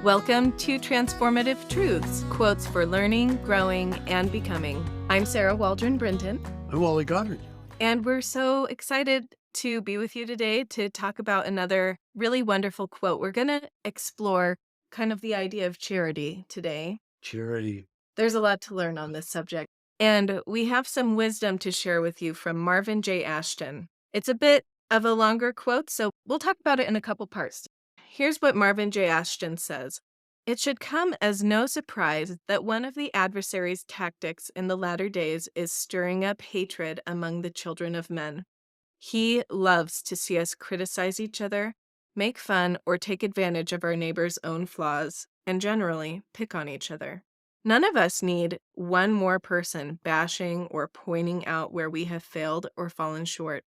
Welcome to Transformative Truths, quotes for learning, growing, and becoming. I'm Sarah Waldron Brinton, I'm Wally Goddard. and we're so excited to be with you today to talk about another really wonderful quote. We're going to explore kind of the idea of charity today. Charity. There's a lot to learn on this subject, and we have some wisdom to share with you from Marvin J. Ashton. It's a bit of a longer quote, so we'll talk about it in a couple parts. Here's what Marvin J. Ashton says. It should come as no surprise that one of the adversary's tactics in the latter days is stirring up hatred among the children of men. He loves to see us criticize each other, make fun or take advantage of our neighbor's own flaws, and generally pick on each other. None of us need one more person bashing or pointing out where we have failed or fallen short.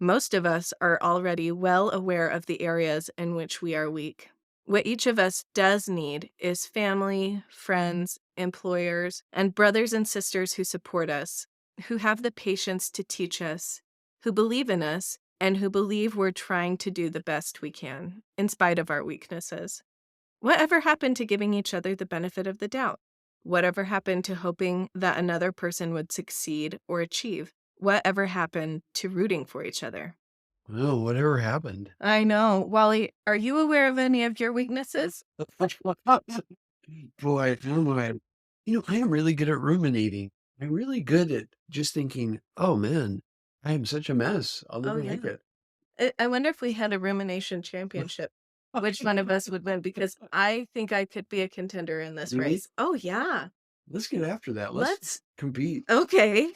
Most of us are already well aware of the areas in which we are weak. What each of us does need is family, friends, employers, and brothers and sisters who support us, who have the patience to teach us, who believe in us, and who believe we're trying to do the best we can, in spite of our weaknesses. Whatever happened to giving each other the benefit of the doubt? Whatever happened to hoping that another person would succeed or achieve? Whatever happened to rooting for each other? Oh, whatever happened? I know. Wally, are you aware of any of your weaknesses? Boy, oh boy. I am really good at ruminating. I'm really good at just thinking, oh man, I am such a mess. I'll never make it. I wonder if we had a rumination championship, which one of us would win, because I think I could be a contender in this Do we? race. Oh, yeah. Let's get after that. Let's- Let's compete. Okay.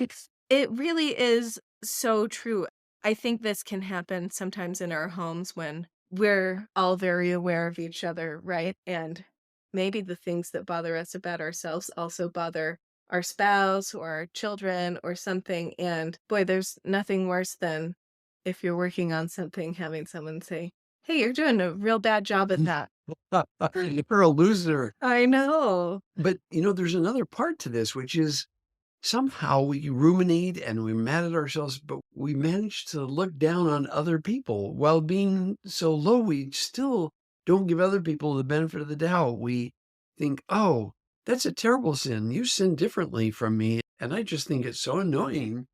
It really is so true. I think this can happen sometimes in our homes when we're all very aware of each other, right? And maybe the things that bother us about ourselves also bother our spouse or our children or something. And boy, there's nothing worse than if you're working on something, having someone say, hey, you're doing a real bad job at that. You're a loser. I know. But there's another part to this, which is somehow we ruminate and we're mad at ourselves, but we manage to look down on other people while being so low. We still don't give other people the benefit of the doubt. We think, oh, that's a terrible sin. You sin differently from me. And I just think it's so annoying.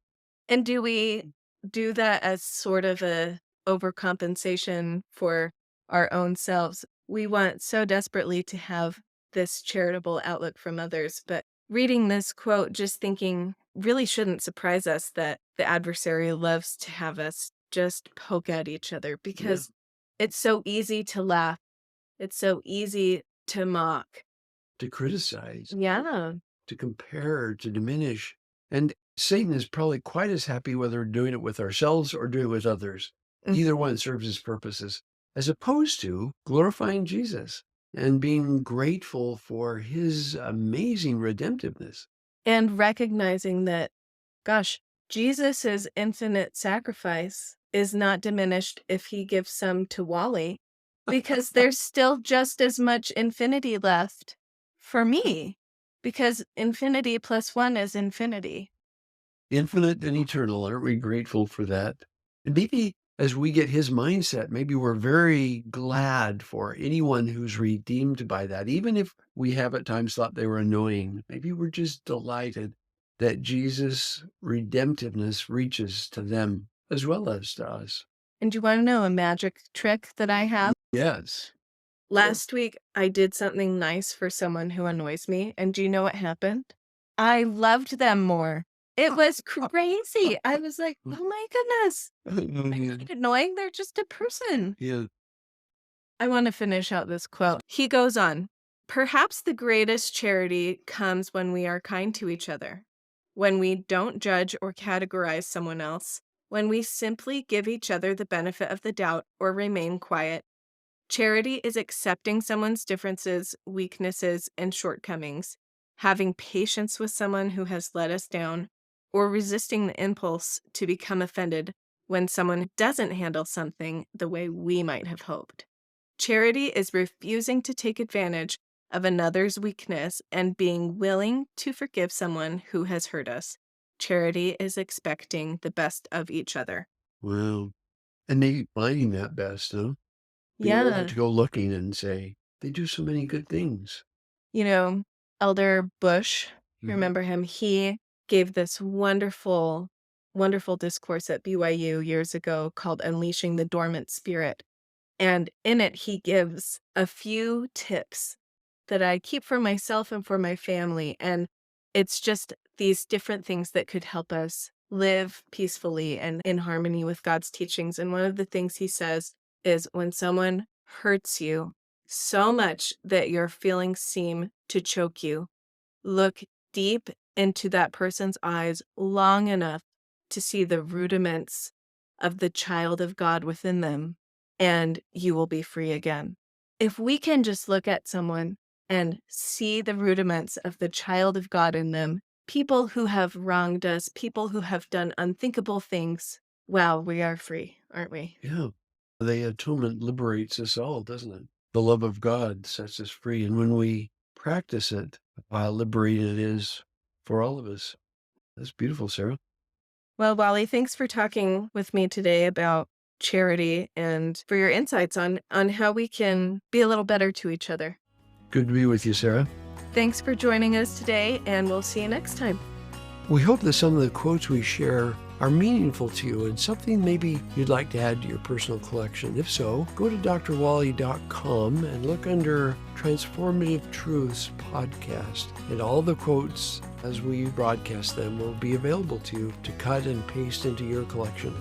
And do we do that as sort of a overcompensation for our own selves? We want so desperately to have this charitable outlook from others, but reading this quote, just thinking really shouldn't surprise us that the adversary loves to have us just poke at each other because it's so easy to laugh. It's so easy to mock. To criticize, Yeah. to compare, to diminish. And Satan is probably quite as happy whether we're doing it with ourselves or doing it with others. Either one serves his purposes, as opposed to glorifying Jesus and being grateful for his amazing redemptiveness. And recognizing that, gosh, Jesus's infinite sacrifice is not diminished if he gives some to Wally, because there's still just as infinity infinity left for me, because infinity plus one is infinity. Infinite and eternal. Aren't we grateful for that? And maybe as we get his mindset, maybe we're very glad for anyone who's redeemed by that. Even if we have at times thought they were annoying, maybe we're just delighted that Jesus' redemptiveness reaches to them as well as to us. And do you want to know a magic trick that I have? Yes. Last week, I did something nice for someone who annoys me, and do you know what happened? I loved them more. It was crazy. I was like, oh my goodness, they're not annoying. They're just a person. Yeah. I want to finish out this quote. He goes on, perhaps the greatest charity comes when we are kind to each other, when we don't judge or categorize someone else, when we simply give each other the benefit of the doubt or remain quiet. Charity is accepting someone's differences, weaknesses, and shortcomings, having patience with someone who has let us down, or resisting the impulse to become offended when someone doesn't handle something the way we might have hoped. Charity is refusing to take advantage of another's weakness and being willing to forgive someone who has hurt us. Charity is expecting the best of each other. Wow. And maybe finding that best, huh? Being able Yeah. to go looking and say, They do so many good things. You know, Elder Bush, Mhm. remember him? He gave this wonderful, wonderful discourse at BYU years ago called Unleashing the Dormant Spirit. And in it, he gives a few tips that I keep for myself and for my family. And it's just these different things that could help us live peacefully and in harmony with God's teachings. And one of the things he says is when someone hurts you so much that your feelings seem to choke you, look deep into that person's eyes long enough to see the rudiments of the child of God within them, and you will be free again. If we can just look at someone and see the rudiments of the child of God in them, people who have wronged us, people who have done unthinkable things, wow, we are free, aren't we? Yeah. The atonement liberates us all, doesn't it? The love of God sets us free. And when we practice it, how liberating it is for all of us. That's beautiful, Sarah. Well, Wally, thanks for talking with me today about charity and for your insights on how we can be a little better to each other. Good to be with you, Sarah. Thanks for joining us today, and we'll see you next time. We hope that some of the quotes we share are meaningful to you and something maybe you'd like to add to your personal collection. If so, go to drwally.com and look under Transformative Truths podcast, and all the quotes as we broadcast them will be available to you to cut and paste into your collection.